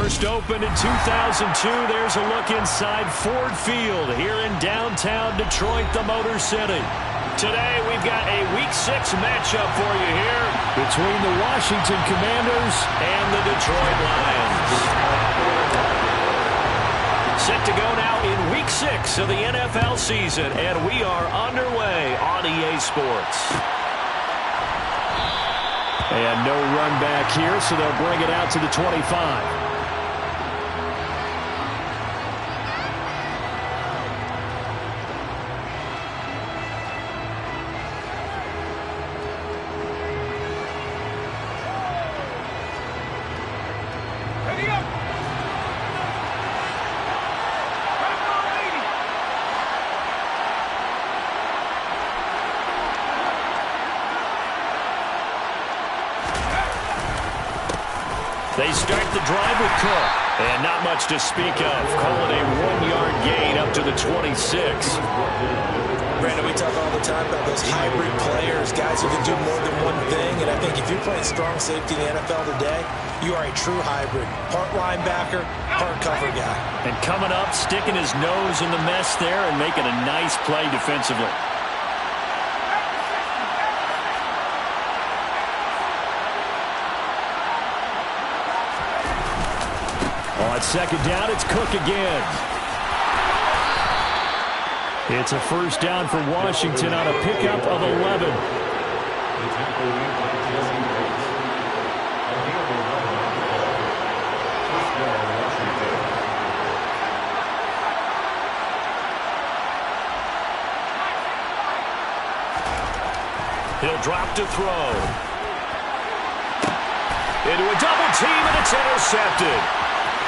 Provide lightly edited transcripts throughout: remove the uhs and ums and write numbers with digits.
First opened in 2002. There's a look inside Ford Field here in downtown Detroit, the Motor City. Today, we've got a Week 6 matchup for you here between the Washington Commanders and the Detroit Lions. Set to go now in Week 6 of the NFL season, and we are underway on EA Sports. And no run back here, so they'll bring it out to the 25. They start the drive with Cook. And not much to speak of. Call it a 1-yard gain up to the 26. Brandon, we talk all the time about those hybrid players, guys who can do more than one thing. And I think if you're playing strong safety in the NFL today, you are a true hybrid. Part linebacker, part cover guy. And coming up, sticking his nose in the mess there and making a nice play defensively. On second down, it's Cook again. It's a first down for Washington on a pickup of 11. He'll drop to throw. Into a double team, and it's intercepted.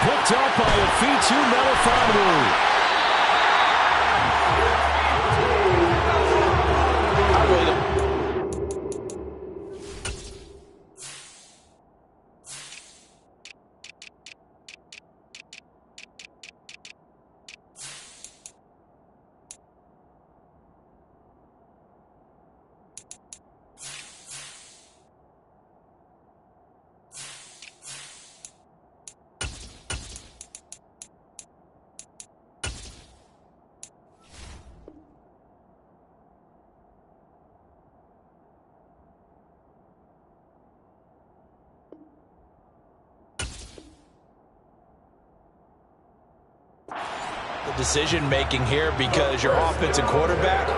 Picked up by a Fitu Melifonwu. Decision-making here because your offense and quarterback,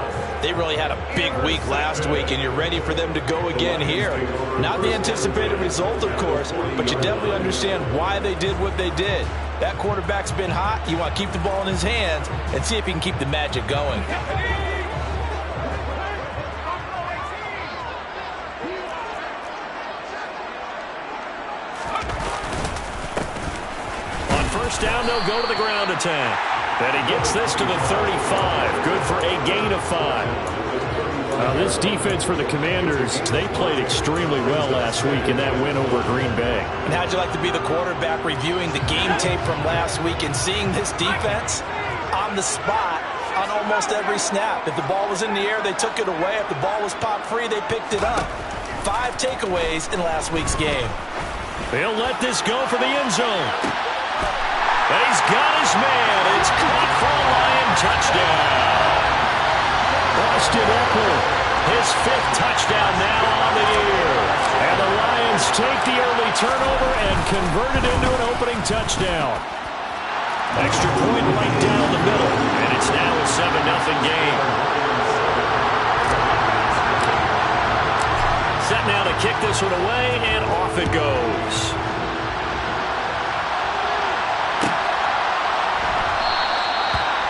they really had a big week last week, and you're ready for them to go again here. Not the anticipated result, of course, but you definitely understand why they did what they did. That quarterback's been hot. You want to keep the ball in his hands and see if he can keep the magic going. On first down, they'll go to the ground attack. And he gets this to the 35. Good for a gain of 5. This defense for the Commanders, they played extremely well last week in that win over Green Bay. And how'd you like to be the quarterback reviewing the game tape from last week and seeing this defense on the spot on almost every snap? If the ball was in the air, they took it away. If the ball was popped free, they picked it up. 5 takeaways in last week's game. They'll let this go for the end zone. He's got his man. It's caught for a Lion touchdown. Austin Eckler, his 5th touchdown now on the year. And the Lions take the early turnover and convert it into an opening touchdown. Extra point right down the middle. And it's now a 7-0 game. Set now to kick this one away, and off it goes.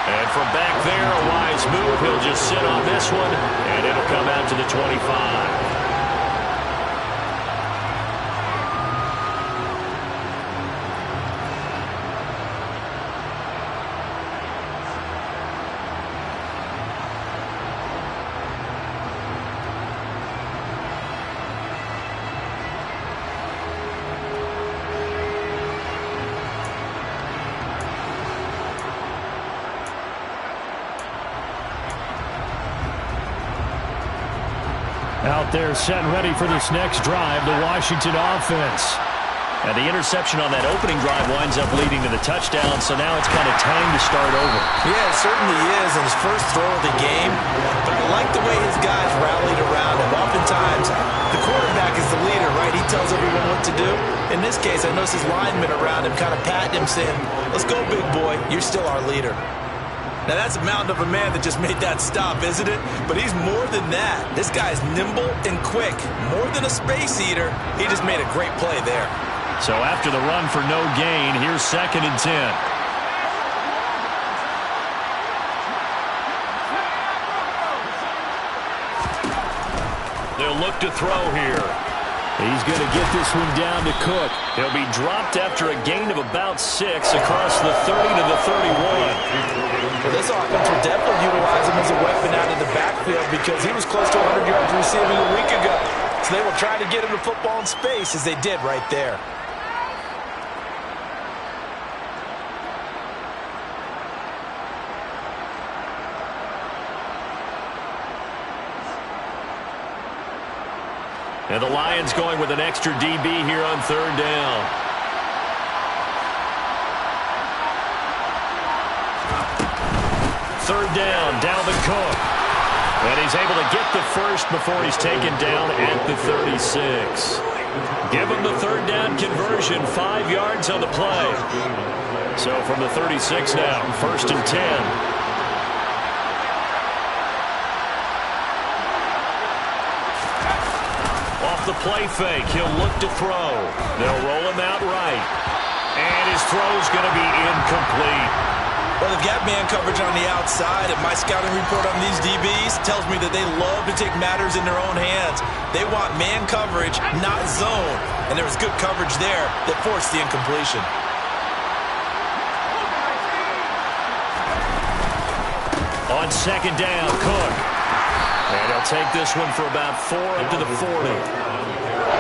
And from back there, a wise move. He'll just sit on this one, and it'll come out to the 25. Out there set and ready for this next drive, the Washington offense. And the interception on that opening drive winds up leading to the touchdown, so now it's kind of time to start over. Yeah, it certainly is in his first throw of the game, but I like the way his guys rallied around him. Oftentimes, the quarterback is the leader, right? He tells everyone what to do. In this case, I noticed his linemen around him kind of patting him, saying, "Let's go, big boy. You're still our leader." Now, that's a mountain of a man that just made that stop, isn't it? But he's more than that. This guy's nimble and quick. More than a space eater, he just made a great play there. So after the run for no gain, here's 2nd and 10. They'll look to throw here. He's going to get this one down to Cook. He'll be dropped after a gain of about 6 across the 30 to the 31. Well, this offense will definitely utilize him as a weapon out of the backfield because he was close to 100 yards receiving a week ago. So they will try to get him to football in space as they did right there. And the Lions going with an extra DB here on 3rd down. Third down, Dalvin Cook. And he's able to get the first before he's taken down at the 36. Give him the 3rd down conversion, 5 yards on the play. So from the 36 now, 1st and 10. The play fake. He'll look to throw. They'll roll him out right. And his throw's going to be incomplete. Well, they've got man coverage on the outside, and my scouting report on these DBs tells me that they love to take matters in their own hands. They want man coverage, not zone. And there was good coverage there that forced the incompletion. On 2nd down, Cook. And he'll take this one for about 4 up to the 40.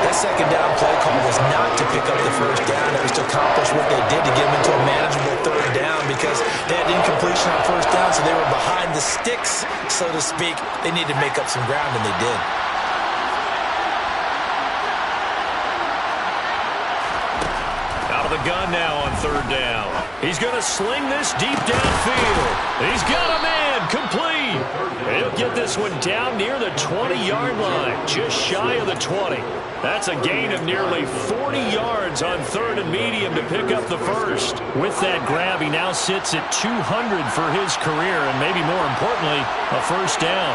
That 2nd down play call was not to pick up the 1st down. It was to accomplish what they did to get them into a manageable 3rd down because they had incompletion on 1st down, so they were behind the sticks, so to speak. They needed to make up some ground, and they did. Out of the gun now on 3rd down. He's going to sling this deep downfield. He's got a man complete. He'll get this one down near the 20-yard line, just shy of the 20. That's a gain of nearly 40 yards on 3rd and medium to pick up the first. With that grab, he now sits at 200 for his career, and maybe more importantly, a 1st down.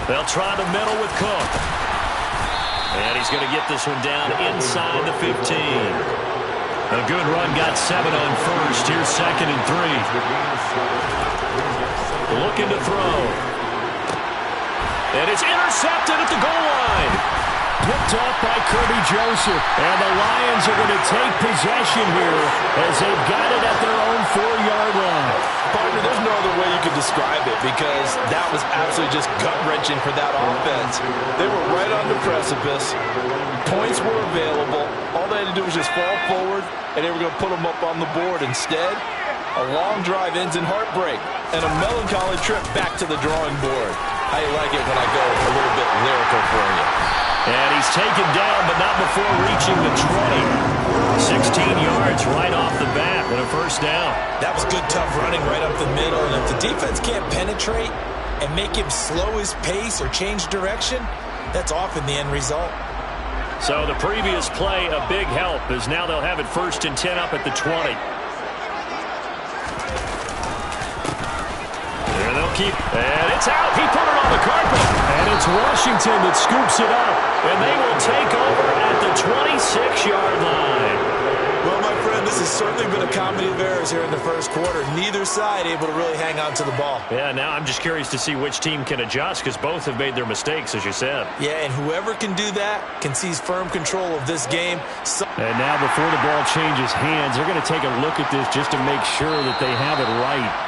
They'll try the middle with Cook. And he's going to get this one down inside the 15. A good run, got 7 on 1st. Here's 2nd and 3. Looking to throw. And it's intercepted at the goal line. Picked off by Kirby Joseph. And the Lions are going to take possession here as they've got it at their own 4-yard line. Partner, there's no other way you could describe it because that was absolutely just gut-wrenching for that offense. They were right on the precipice. Points were available. All they had to do was just fall forward, and they were going to put them up on the board. Instead, a long drive ends in heartbreak and a melancholy trip back to the drawing board. How you like it when I go a little bit lyrical for you? And he's taken down, but not before reaching the 20. 16 yards right off the bat and a 1st down. That was good, tough running right up the middle. And if the defense can't penetrate and make him slow his pace or change direction, that's often the end result. So the previous play, a big help, as now they'll have it 1st and 10 up at the 20. There they'll keep, and it's out. He put it on the carpet. And it's Washington that scoops it up. And they will take over at the 26-yard line. Well, my friend, this has certainly been a comedy of errors here in the first quarter. Neither side able to really hang on to the ball. Yeah, now I'm just curious to see which team can adjust because both have made their mistakes, as you said. Yeah, and whoever can do that can seize firm control of this game. And now before the ball changes hands, they're going to take a look at this just to make sure that they have it right.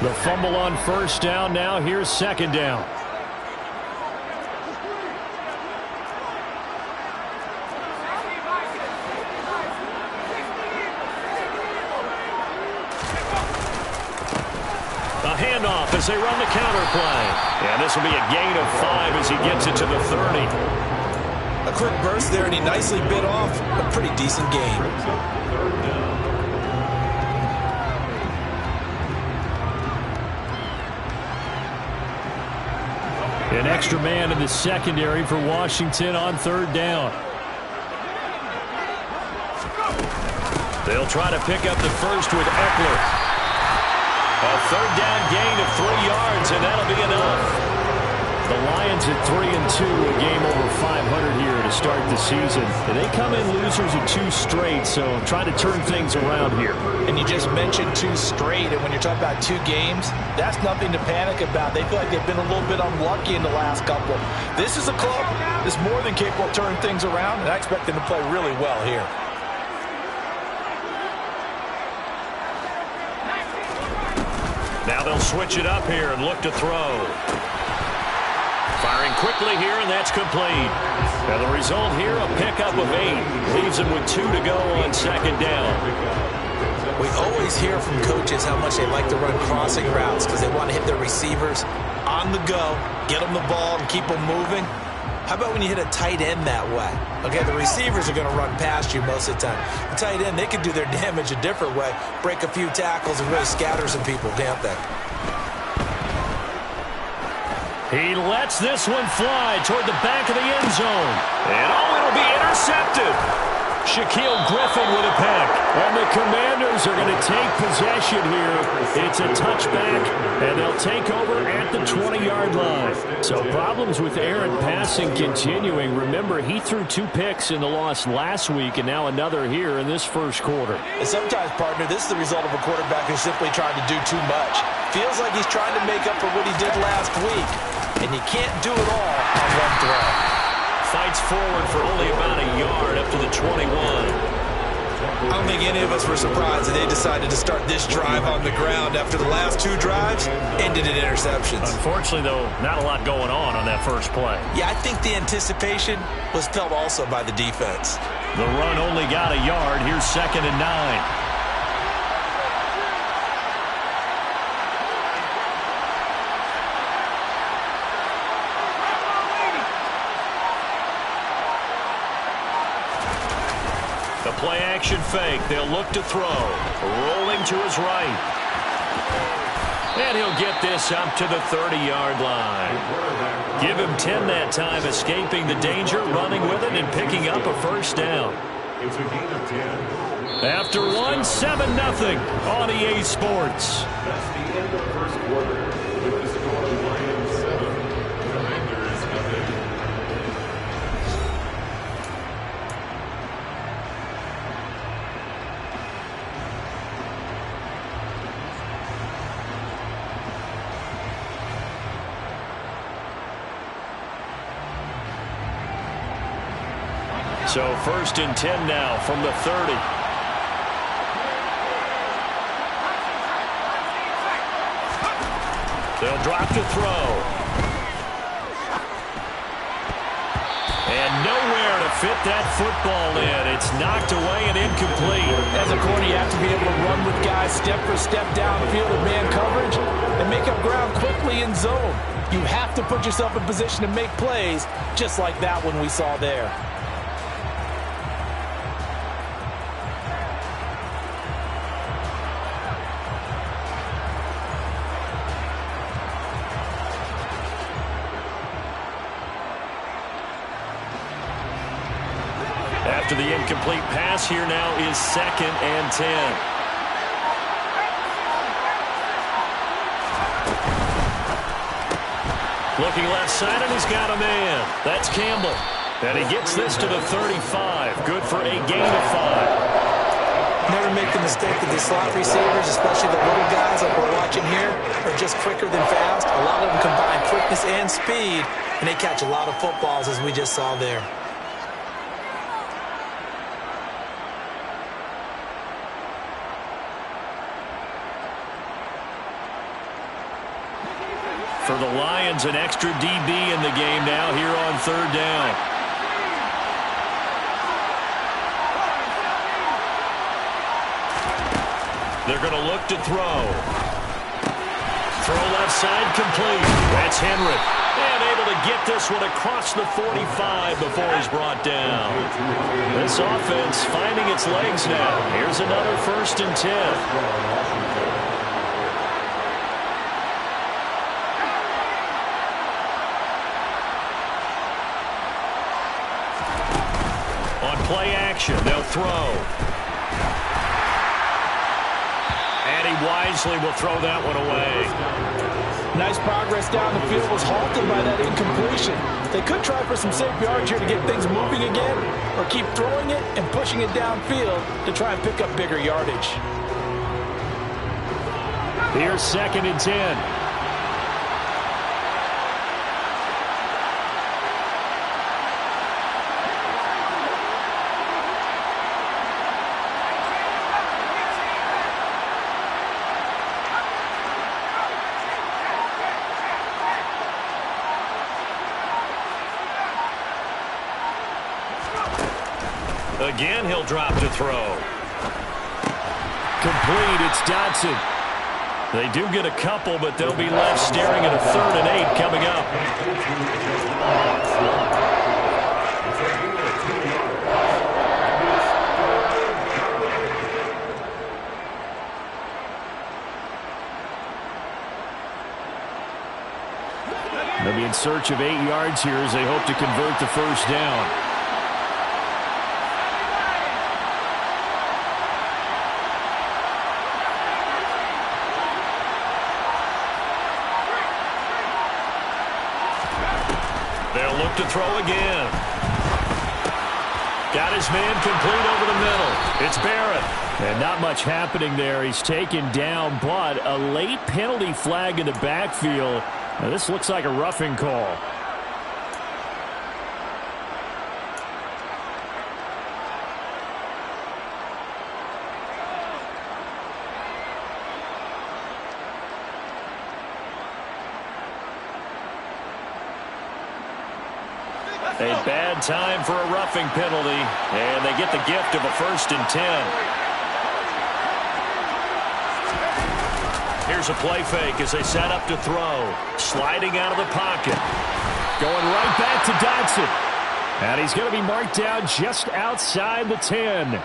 The fumble on first down. Now here's second down. A handoff as they run the counter play. And this will be a gain of 5 as he gets it to the 30. A quick burst there, and he nicely bit off a pretty decent gain. An extra man in the secondary for Washington on third down. They'll try to pick up the first with Eckler. A third down gain of 3 yards, and that'll be enough. The Lions at 3-2, a game over 500 here to start the season. They come in losers of 2 straight, so trying to turn things around here. And you just mentioned 2 straight, and when you're talking about 2 games, that's nothing to panic about. They feel like they've been a little bit unlucky in the last couple. This is a club that's more than capable of turning things around, and I expect them to play really well here. Now they'll switch it up here and look to throw. Firing quickly here, and that's complete. Now the result here, a pickup of 8. Leaves them with 2 to go on second down. We always hear from coaches how much they like to run crossing routes because they want to hit their receivers on the go, get them the ball, and keep them moving. How about when you hit a tight end that way? Okay, the receivers are going to run past you most of the time. The tight end, they can do their damage a different way, break a few tackles and really scatter some people, can't they? He lets this one fly toward the back of the end zone. And it'll be intercepted. Shaquille Griffin with a pick. And the Commanders are going to take possession here. It's a touchback, and they'll take over at the 20-yard line. So problems with Aaron passing continuing. Remember, he threw 2 picks in the loss last week, and now another here in this first quarter. And sometimes, partner, this is the result of a quarterback who's simply trying to do too much. Feels like he's trying to make up for what he did last week. And you can't do it all on one throw. Fights forward for only about a yard up to the 21. I don't think any of us were surprised that they decided to start this drive on the ground after the last 2 drives ended in interceptions. Unfortunately, though, not a lot going on that first play. Yeah, I think the anticipation was felt also by the defense. The run only got a yard. Here's second and 9. Play action fake. They'll look to throw. Rolling to his right. And he'll get this up to the 30-yard line. Give him 10 that time, escaping the danger, running with it, and picking up a first down. After 1, 7-0 on EA Sports. That's the end of the first quarter. With the score of Lions 7, Commanders nothing. So first and 10 now from the 30. They'll drop to throw. And nowhere to fit that football in. It's knocked away and incomplete. As a corner, you have to be able to run with guys step for step downfield in man coverage and make up ground quickly in zone. You have to put yourself in position to make plays, just like that one we saw there. After the incomplete pass, here now is second and 10. Looking left side, and he's got a man. That's Campbell. And he gets this to the 35. Good for a gain of 5. Never make the mistake that the slot receivers, especially the little guys like we're watching here, are just quicker than fast. A lot of them combine quickness and speed, and they catch a lot of footballs, as we just saw there. For the Lions, an extra DB in the game now here on third down. They're going to look to throw. Throw left side complete. That's Henry. And able to get this one across the 45 before he's brought down. This offense finding its legs now. Here's another 1st and 10. Play action. They'll throw. And he wisely will throw that one away. Nice progress down the field was halted by that incompletion. They could try for some safe yards here to get things moving again, or keep throwing it and pushing it downfield to try and pick up bigger yardage. Here's 2nd and 10. Again, he'll drop to throw. Complete, it's Dodson. They do get a couple, but they'll be left staring at a 3rd and 8 coming up. They'll be in search of 8 yards here as they hope to convert the 1st down. They'll look to throw again. Got his man complete over the middle. It's Barrett. And not much happening there. He's taken down, but a late penalty flag in the backfield. Now, this looks like a roughing call. A bad time for a roughing penalty, and they get the gift of a 1st and 10. Here's a play fake as they set up to throw. Sliding out of the pocket. Going right back to Dodson. And he's going to be marked down just outside the 10.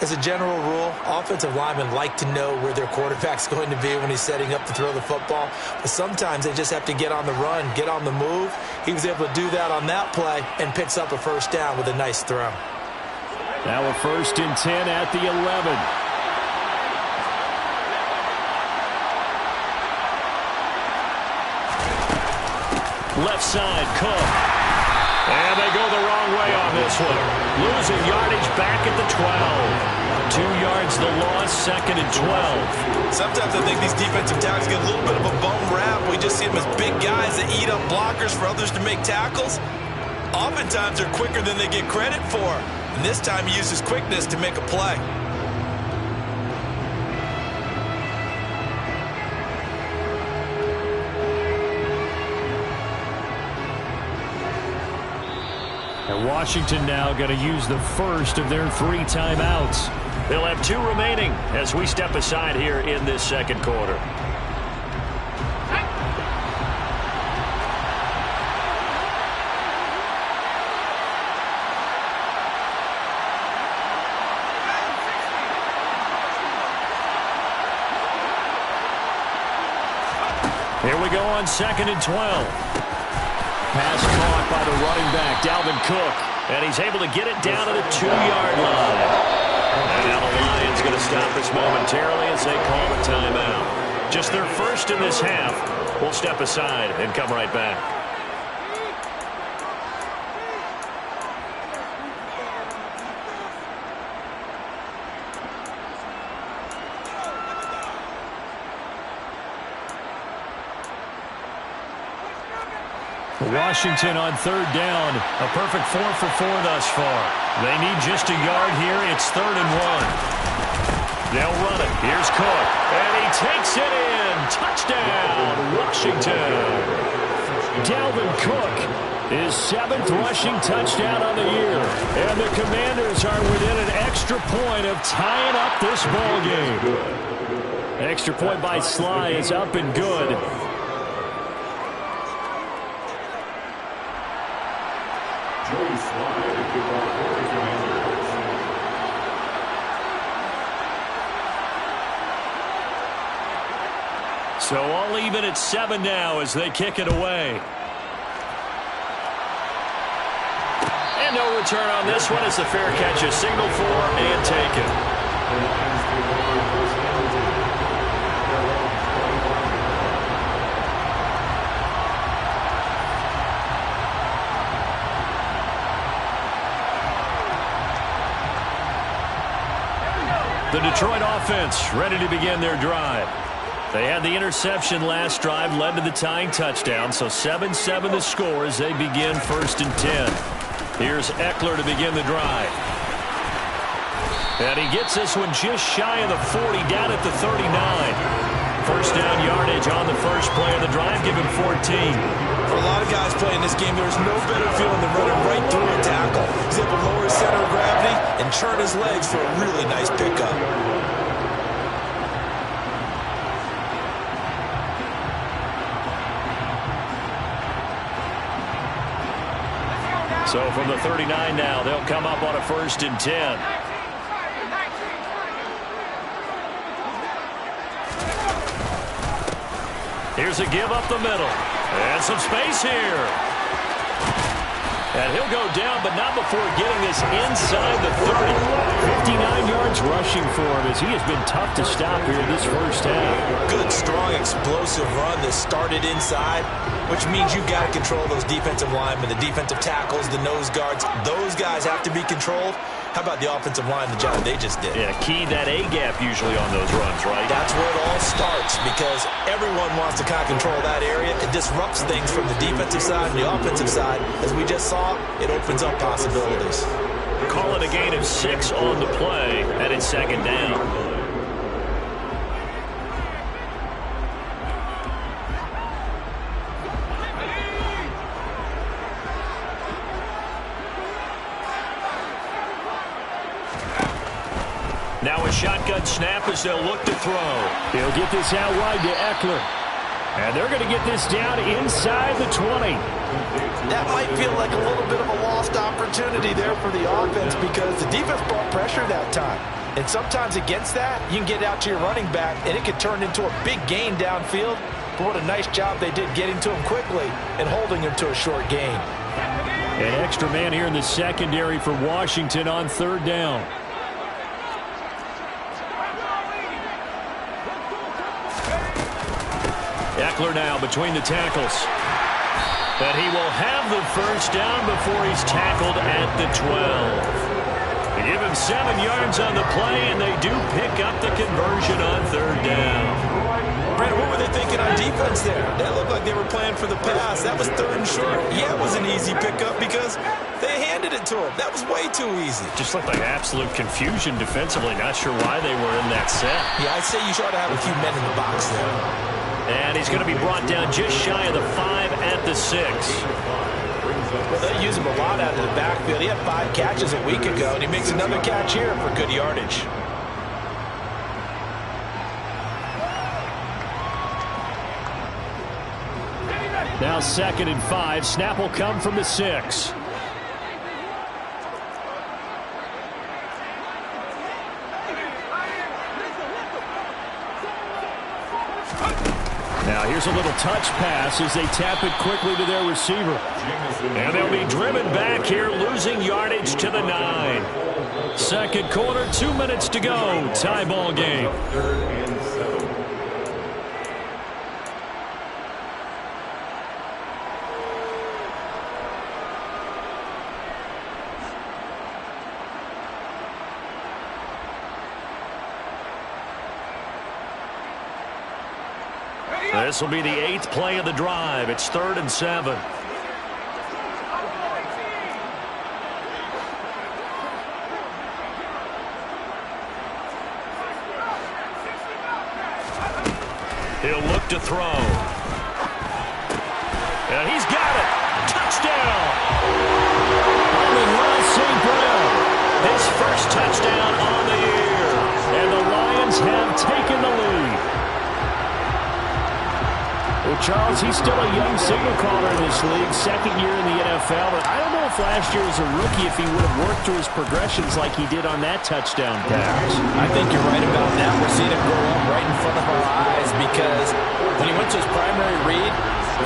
As a general rule, offensive linemen like to know where their quarterback's going to be when he's setting up to throw the football. But sometimes they just have to get on the run, get on the move. He was able to do that on that play and picks up a 1st down with a nice throw. Now a 1st and 10 at the 11. Left side, Cook. And they go the wrong way on this one. Losing yardage back at the 12. 2 yards the loss, 2nd and 12. Sometimes I think these defensive tackles get a little bit of a bum rap. We just see them as big guys that eat up blockers for others to make tackles. Oftentimes they're quicker than they get credit for. And this time he uses quickness to make a play. And Washington now going to use the 1st of their 3 timeouts. They'll have 2 remaining as we step aside here in this 2nd quarter. Here we go on 2nd and 12. Pass caught by the running back, Dalvin Cook. And he's able to get it down to the 2-yard line. And now the Lions going to stop this momentarily as they call a timeout. Just their 1st in this half. We'll step aside and come right back. Washington on 3rd down. A perfect 4 for 4 thus far. They need just a yard here. It's 3rd and 1. They'll run it. Here's Cook, and he takes it in. Touchdown, Washington. Dalvin Cook, his 7th rushing touchdown on the year. And the Commanders are within an extra point of tying up this ball game. Extra point by Sly is up and good. Joey Sly, the kickoff for the Commanders. So all even at 7 now as they kick it away. And no return on this one as the fair catch is signaled for and taken. The Detroit offense ready to begin their drive. They had the interception last drive, led to the tying touchdown, so 7-7 the score as they begin 1st and 10. Here's Eckler to begin the drive. And he gets this one just shy of the 40, down at the 39. First down yardage on the first play of the drive, given 14. For a lot of guys playing this game, there's no better feeling than running right through a tackle. He's able to lower his center of gravity and churn his legs for a really nice pickup. So from the 39 now, they'll come up on a 1st and 10. Here's a give up the middle. And some space here. And he'll go down, but not before getting this inside the 30. 59 yards rushing for him as he has been tough to stop here this first half. Good, strong, explosive run that started inside, which means you've got to control those defensive linemen, the defensive tackles, the nose guards. Those guys have to be controlled. How about the offensive line, the job they just did? Yeah, key that A-gap usually on those runs, right? That's where it all starts because everyone wants to kind of control that area. It disrupts things from the defensive side and the offensive side. As we just saw, it opens up possibilities. Call it a gain of 6 on the play, and it's 2nd down. Now a shotgun snap as they'll look to throw. He'll get this out wide to Eckler. And they're going to get this down inside the 20. That might feel like a little bit of a lost opportunity there for the offense because the defense brought pressure that time. And sometimes against that, you can get out to your running back, and it could turn into a big gain downfield. But what a nice job they did getting to him quickly and holding him to a short gain. An extra man here in the secondary for Washington on 3rd down. Eckler now between the tackles. But he will have the first down before he's tackled at the 12. They give him 7 yards on the play, and they do pick up the conversion on 3rd down. Brent, what were they thinking on defense there? That looked like they were playing for the pass. That was 3rd and short. Yeah, it was an easy pickup because they handed it to him. That was way too easy. Just looked like absolute confusion defensively. Not sure why they were in that set. Yeah, I'd say you ought to have a few men in the box there. And he's going to be brought down just shy of the 5 at the 6. Well, they use him a lot out of the backfield. He had 5 catches a week ago, and he makes another catch here for good yardage. Now 2nd and 5. Snap will come from the 6. Now here's a little touch pass as they tap it quickly to their receiver. And they'll be driven back here, losing yardage to the 9. 2nd quarter, 2 minutes to go. Tie ball game. 3rd and 7. This will be the 8th play of the drive. It's 3rd and 7. He'll look to throw. And he's got it. Touchdown. Amon-Ra St. Brown. His first touchdown on the year. And the Lions have taken the lead. Well, Charles, he's still a young signal caller in this league, second year in the NFL, but I don't know if last year as a rookie if he would have worked through his progressions like he did on that touchdown pass. I think you're right about that. We're seeing him grow up right in front of our eyes because when he went to his primary read,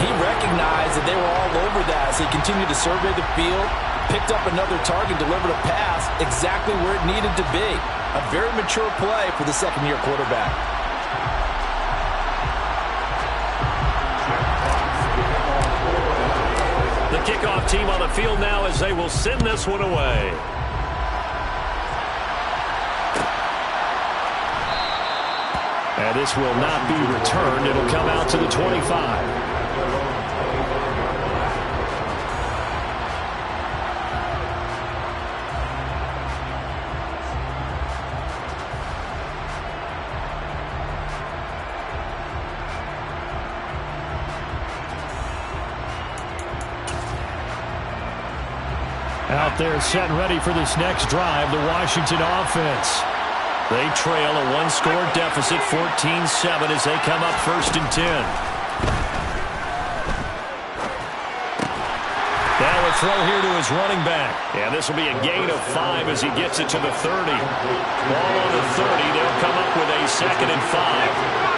he recognized that they were all over that, so he continued to survey the field, picked up another target, delivered a pass exactly where it needed to be. A very mature play for the second-year quarterback. The kickoff team on the field now as they will send this one away. And this will not be returned. It'll come out to the 25. Out there set and ready for this next drive, the Washington offense. They trail a one-score deficit, 14-7, as they come up 1st and 10. Now a throw here to his running back. And this will be a gain of 5 as he gets it to the 30. Ball on the 30. They'll come up with a 2nd and 5.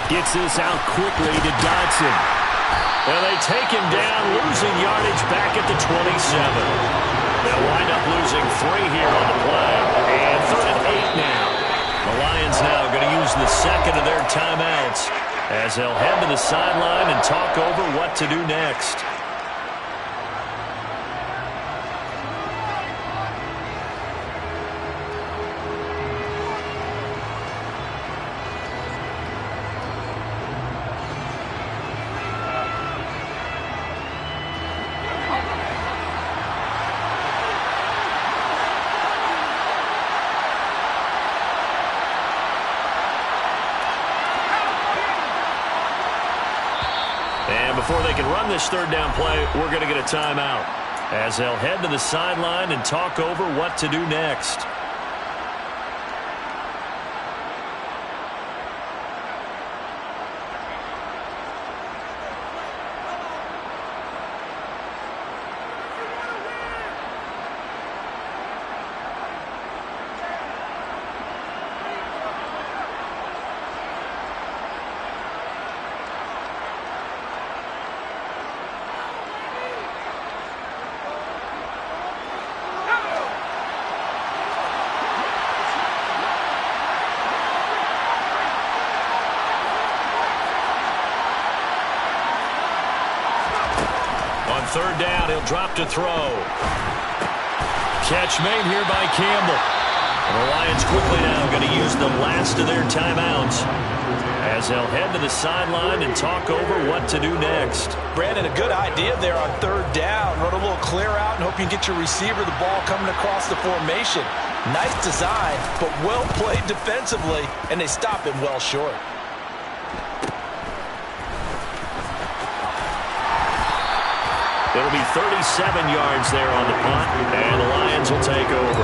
Gets this out quickly to Dodson. And they take him down, losing yardage back at the 27. They'll wind up losing 3 here on the play. And 3rd and 8 now. The Lions now going to use the second of their timeouts as they'll head to the sideline and talk over what to do next. Before they can run this 3rd down play, we're going to get a timeout as they'll head to the sideline and talk over what to do next. On 3rd down, he'll drop to throw. Catch made here by Campbell. And the Lions quickly now going to use the last of their timeouts as they'll head to the sideline and talk over what to do next. Brandon, a good idea there on 3rd down. Run a little clear out and hope you can get your receiver the ball coming across the formation. Nice design, but well played defensively, and they stop him well short. It'll be 37 yards there on the punt, and the Lions will take over.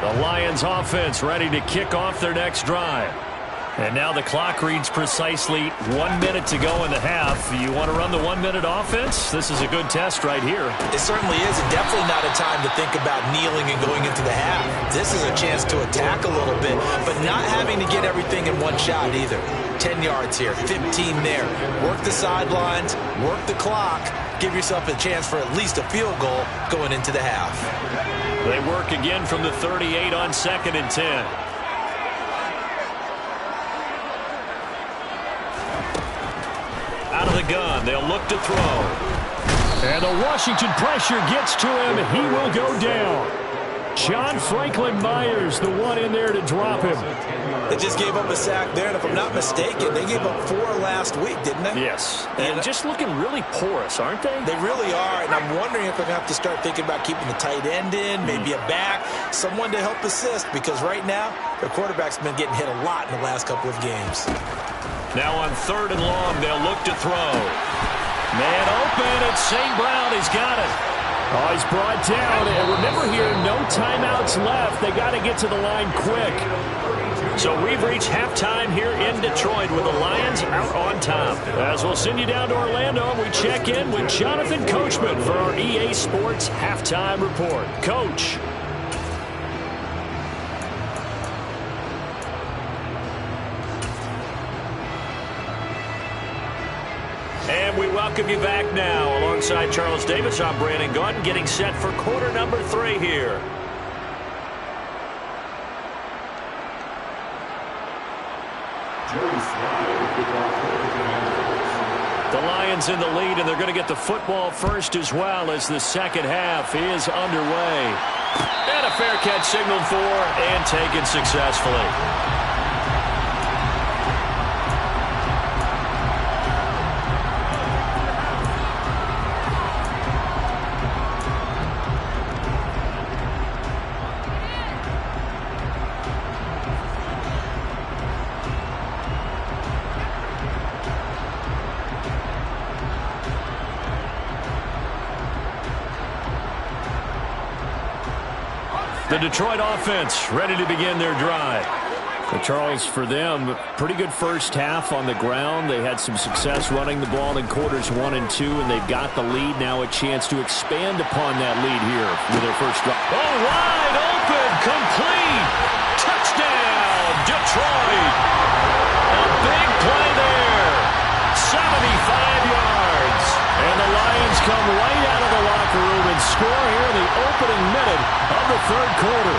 The Lions offense ready to kick off their next drive. And now the clock reads precisely 1 minute to go in the half. You want to run the 1 minute offense? This is a good test right here. It certainly is, and definitely not a time to think about kneeling and going into the half. This is a chance to attack a little bit, but not having to get everything in one shot either. 10 yards here, 15 there. Work the sidelines, work the clock. Give yourself a chance for at least a field goal going into the half. They work again from the 38 on 2nd and 10. Out of the gun, they'll look to throw. And the Washington pressure gets to him. He will go down. John Franklin Myers, the one in there to drop him. They just gave up a sack there, and if I'm not mistaken, they gave up 4 last week, didn't they? Yes, and just looking really porous, aren't they? They really are, and I'm wondering if they're going to have to start thinking about keeping the tight end in, maybe a back, someone to help assist, because right now, their quarterback's been getting hit a lot in the last couple of games. Now on 3rd and long, they'll look to throw. Man open, it's St. Brown. He's got it. Oh, he's brought down. And remember here, no timeouts left. They got to get to the line quick. So we've reached halftime here in Detroit with the Lions out on top. As we'll send you down to Orlando, we check in with Jonathan Coachman for our EA Sports Halftime Report. Coach. And we welcome you back now. Alongside Charles Davis, I'm Brandon Gunn, getting set for quarter number 3 here. The Lions in the lead, and they're going to get the football first as well as the second half is underway. And a fair catch signaled for and taken successfully. The Detroit offense ready to begin their drive. So Charles, for them, pretty good first half on the ground. They had some success running the ball in quarters 1 and 2, and they've got the lead. Now a chance to expand upon that lead here with their first drive. Oh, wide open, complete, touchdown, Detroit. A big play there, 75 yards. And the Lions come right out of the locker room and score here in the opening minute of the 3rd quarter.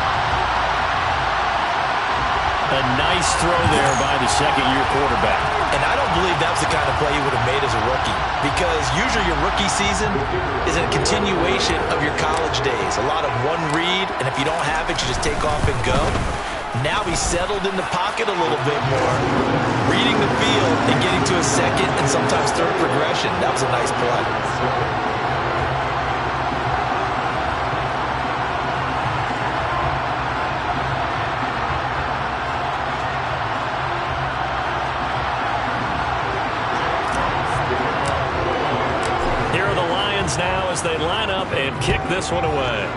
A nice throw there by the second-year quarterback. And I don't believe that was the kind of play he would have made as a rookie, because usually your rookie season is a continuation of your college days. A lot of one read, and if you don't have it, you just take off and go. Now he's settled in the pocket a little bit more, reading the field and getting to a second and sometimes third progression. That was a nice play. Now as they line up and kick this one away.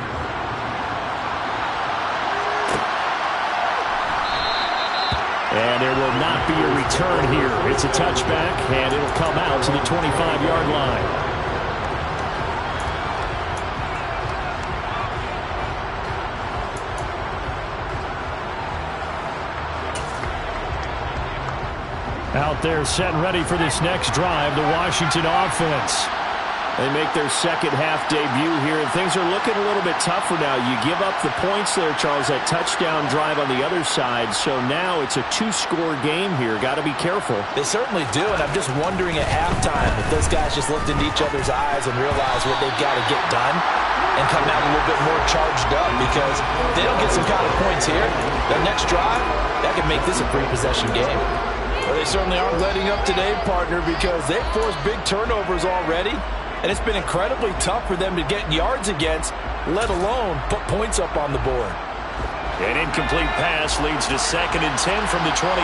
And there will not be a return here. It's a touchback, and it'll come out to the 25-yard line. Out there set and ready for this next drive, the Washington offense. They make their second half debut here, and things are looking a little bit tougher now. You give up the points there, Charles, that touchdown drive on the other side. So now it's a 2-score game here. Got to be careful. They certainly do, and I'm just wondering at halftime if those guys just looked into each other's eyes and realized what they've got to get done and come out a little bit more charged up, because if they don't get some kind of points here, their next drive, that could make this a 3-possession game. Well, they certainly aren't letting up today, partner, because they've forced big turnovers already. And it's been incredibly tough for them to get yards against, let alone put points up on the board. An incomplete pass leads to 2nd and 10 from the 25.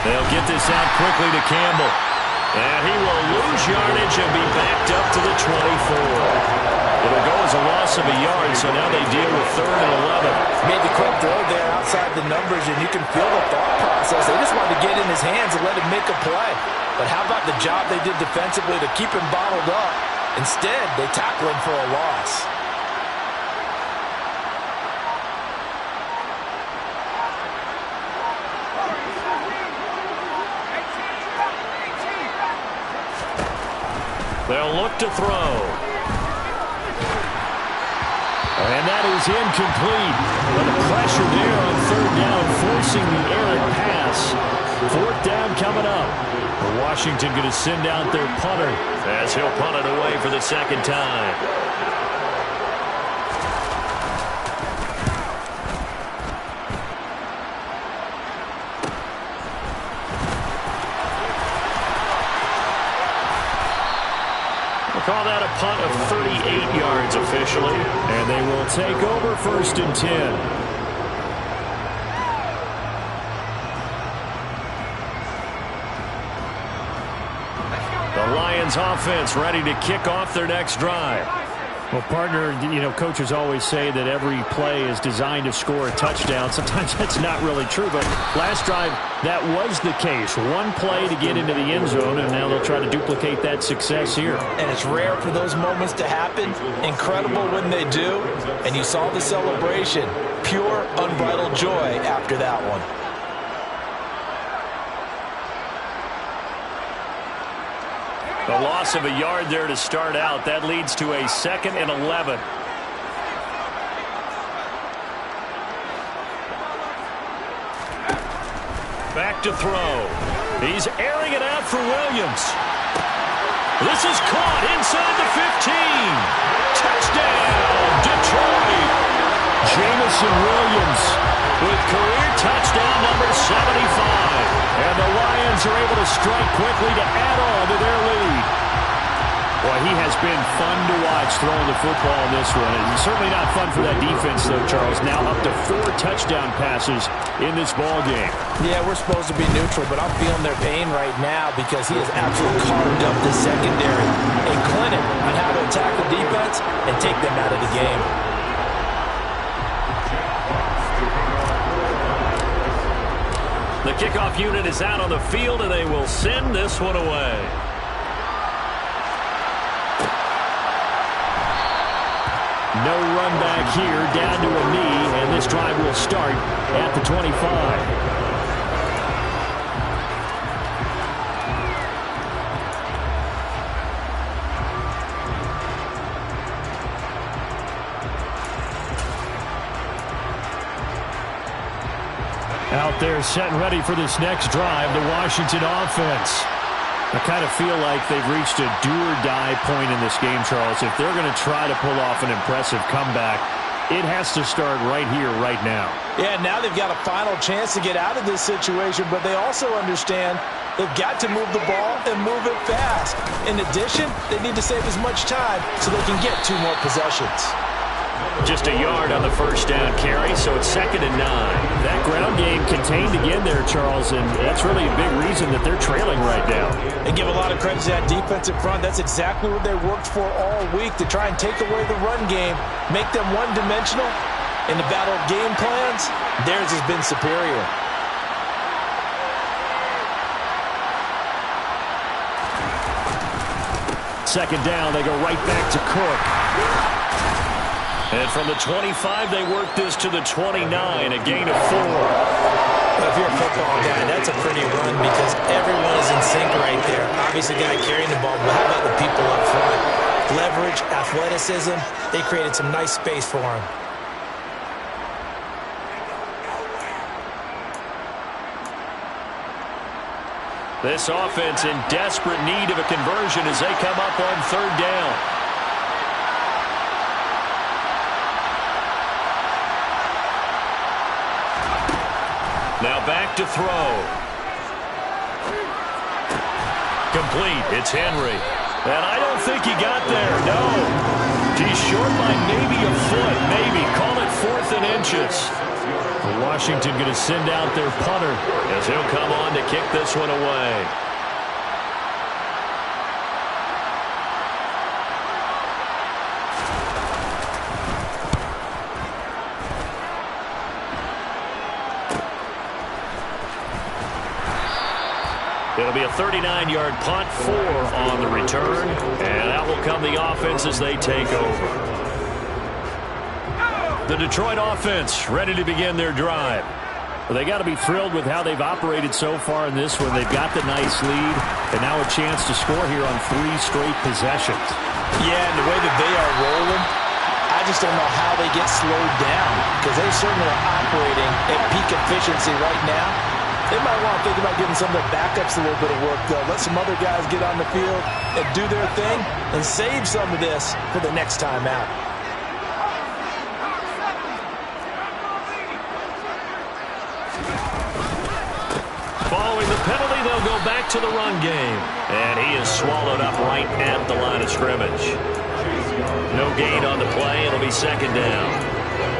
They'll get this out quickly to Campbell. And he will lose yardage and be backed up to the 24. It'll go as a loss of a yard, so now they deal with 3rd and 11. Made the quick throw there outside the numbers, and you can feel the thought process. They just wanted to get in his hands and let him make a play. But how about the job they did defensively to keep him bottled up? Instead, they tackle him for a loss. They'll look to throw. And that is incomplete. But the pressure there on 3rd down 4. forcing the errant pass. Fourth down coming up. Washington going to send out their punter as he'll punt it away for the second time. Call that a punt of 38 yards officially. And they will take over 1st and 10. The Lions offense ready to kick off their next drive. Well, partner, coaches always say that every play is designed to score a touchdown. Sometimes that's not really true, but last drive, that was the case. One play to get into the end zone, and now they'll try to duplicate that success here. And it's rare for those moments to happen. Incredible when they do. And you saw the celebration. Pure, unbridled joy after that one. A loss of a yard there to start out. That leads to a 2nd and 11. Back to throw. He's airing it out for Williams. This is caught inside the 15. Touchdown, Detroit. Jamison Williams with career touchdown number 75. And the Lions are able to strike quickly to add on to their lead. Boy, he has been fun to watch throwing the football in this one. It's certainly not fun for that defense, though, Charles. Now up to 4 touchdown passes in this ball game. Yeah, we're supposed to be neutral, but I'm feeling their pain right now because he has absolutely carved up the secondary. A clinic on how to attack the defense and take them out of the game. The kickoff unit is out on the field, and they will send this one away. No run back here, down to a knee, and this drive will start at the 25. Out there set and ready for this next drive, the Washington offense. I kind of feel like they've reached a do-or-die point in this game, Charles. If they're going to try to pull off an impressive comeback, it has to start right here, right now. Yeah, now they've got a final chance to get out of this situation, but they also understand they've got to move the ball and move it fast. In addition, they need to save as much time so they can get 2 more possessions. Just a yard on the first down carry, so it's 2nd and 9. That ground game contained again there, Charles, and that's really a big reason that they're trailing right now. And give a lot of credit to that defense in front. That's exactly what they worked for all week, to try and take away the run game, make them one-dimensional. In the battle of game plans, theirs has been superior. Second down, they go right back to Cook. And from the 25, they work this to the 29, a gain of 4. Well, if you're a football guy, that's a pretty run because everyone is in sync right there. Obviously, the guy carrying the ball, but how about the people up front? Leverage, athleticism, they created some nice space for him. This offense in desperate need of a conversion as they come up on 3rd down. Now back to throw. Complete. It's Henry. And I don't think he got there. No. He's short by maybe a foot. Maybe. Call it 4th and inches. Washington going to send out their punter as he'll come on to kick this one away. It'll be a 39-yard punt, 4 on the return, and that will come the offense as they take over. The Detroit offense ready to begin their drive. Well, they got to be thrilled with how they've operated so far in this one. They've got the nice lead, and now a chance to score here on 3 straight possessions. Yeah, and the way that they are rolling, I just don't know how they get slowed down, because they certainly are operating at peak efficiency right now. They might want to think about giving some of their backups a little bit of work, though. Let some other guys get on the field and do their thing and save some of this for the next time out. Following the penalty, they'll go back to the run game. And he is swallowed up right at the line of scrimmage. No gain on the play. It'll be second down.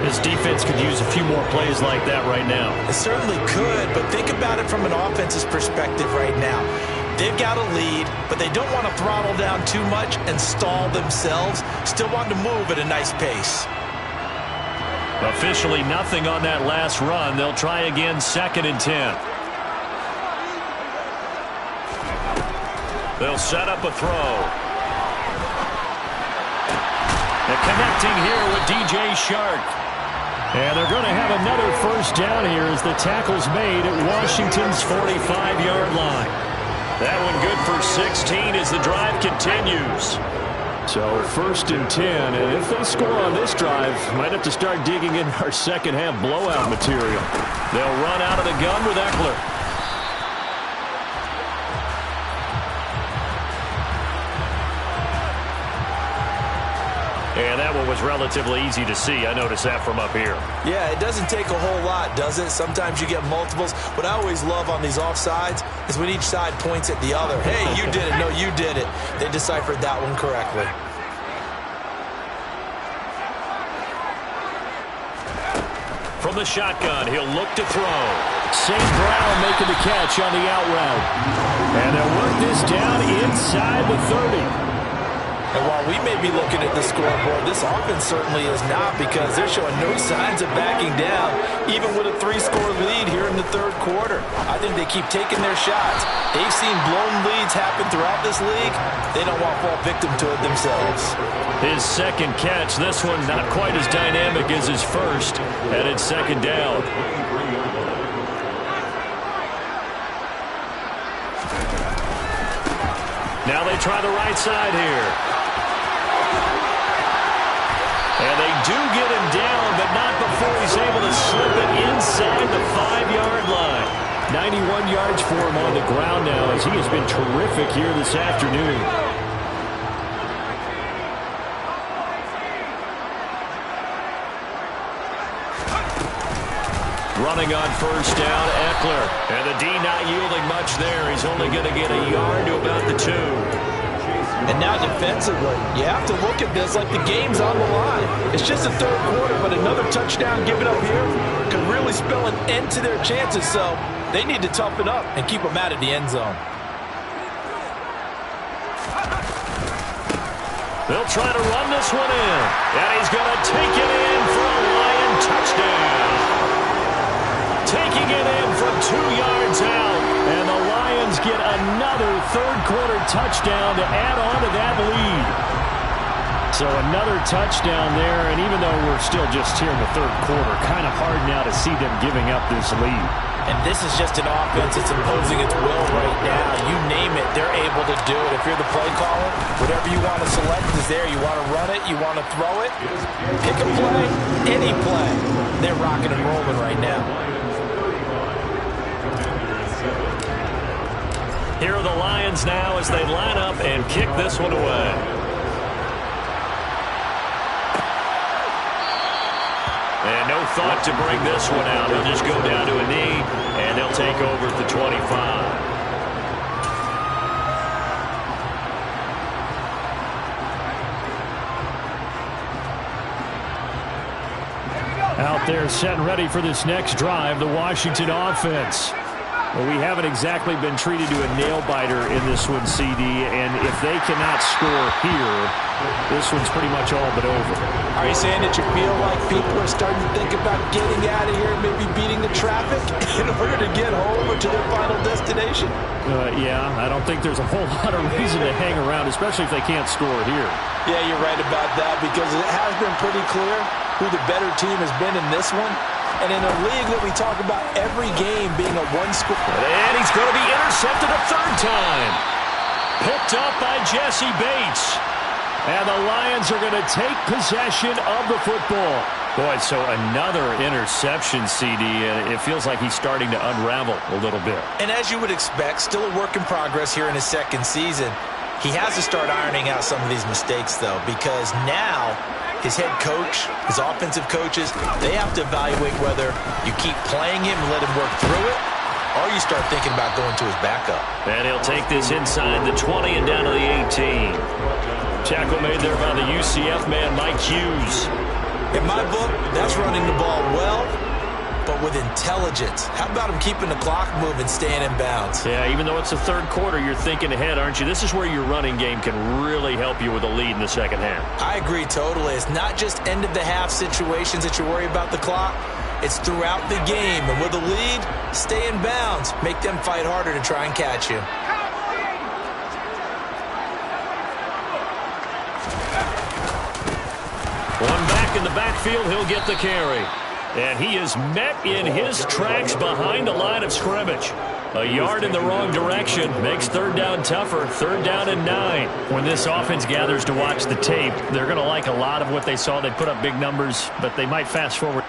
This defense could use a few more plays like that right now. It certainly could, but think about it from an offense's perspective right now. They've got a lead, but they don't want to throttle down too much and stall themselves. Still want to move at a nice pace. Officially nothing on that last run. They'll try again, 2nd and 10. They'll set up a throw. And connecting here with DJ Shark. And they're going to have another first down here as the tackle's made at Washington's 45-yard line. That one good for 16 as the drive continues. So 1st and 10, and if they score on this drive, might have to start digging in our second half blowout material. They'll run out of the gun with Eckler. And that one was relatively easy to see. I noticed that from up here. Yeah, it doesn't take a whole lot, does it? Sometimes you get multiples. What I always love on these offsides is when each side points at the other. Hey, you did it. No, you did it. They deciphered that one correctly. From the shotgun, he'll look to throw. St. Brown making the catch on the out route. And they'll work this down inside the 30. And while we may be looking at the scoreboard, this offense certainly is not, because they're showing no signs of backing down, even with a 3-score lead here in the 3rd quarter. I think they keep taking their shots. They've seen blown leads happen throughout this league. They don't want to fall victim to it themselves. His second catch, this one not quite as dynamic as his first, and it's 2nd down. Now they try the right side here. And they do get him down, but not before he's able to slip it inside the 5-yard line. 91 yards for him on the ground now, as he has been terrific here this afternoon. Running on 1st down, Eckler. And the D not yielding much there. He's only going to get a yard to about the 2. And now defensively, you have to look at this like the game's on the line. It's just the 3rd quarter, but another touchdown given up here could really spell an end to their chances. So they need to toughen up and keep them out of the end zone. They'll try to run this one in. And he's going to take it in for a Lion touchdown. Taking it in from 2 yards out. And the Lions get another 3rd quarter touchdown to add on to that lead. So another touchdown there, and even though we're still just here in the 3rd quarter, kind of hard now to see them giving up this lead. And this is just an offense that's imposing its will right now. You name it, they're able to do it. If you're the play caller, whatever you want to select is there. You want to run it, you want to throw it, pick a play, any play. They're rocking and rolling right now. Here are the Lions now as they line up and kick this one away. And no thought to bring this one out. They'll just go down to a knee, and they'll take over at the 25. Out there set and ready for this next drive, the Washington offense. Well, we haven't exactly been treated to a nail-biter in this one, CD, and if they cannot score here, this one's pretty much all but over. Are you saying that you feel like people are starting to think about getting out of here, maybe beating the traffic in order to get home or to their final destination? Yeah, I don't think there's a whole lot of reason to hang around, especially if they can't score here. Yeah, you're right about that, because it has been pretty clear who the better team has been in this one. And in a league that we talk about every game being a one-score. And he's going to be intercepted a 3rd time. Picked up by Jesse Bates. And the Lions are going to take possession of the football. Boy, so another interception, CD, and it feels like he's starting to unravel a little bit. And as you would expect, still a work in progress here in his second season. He has to start ironing out some of these mistakes, though, because now his head coach, his offensive coaches, they have to evaluate whether you keep playing him and let him work through it, or you start thinking about going to his backup. And he'll take this inside the 20 and down to the 18. Tackle made there by the UCF man, Mike Hughes. In my book, that's running the ball well, but with intelligence. How about him keeping the clock moving, staying in bounds? Yeah, even though it's the third quarter, you're thinking ahead, aren't you? This is where your running game can really help you with a lead in the second half. I agree totally. It's not just end-of-the-half situations that you worry about the clock. It's throughout the game. And with a lead, stay in bounds. Make them fight harder to try and catch you. One back in the backfield, he'll get the carry. And he is met in his tracks behind the line of scrimmage. A yard in the wrong direction makes third down tougher. Third down and 9. When this offense gathers to watch the tape, they're going to like a lot of what they saw. They put up big numbers, but they might fast forward.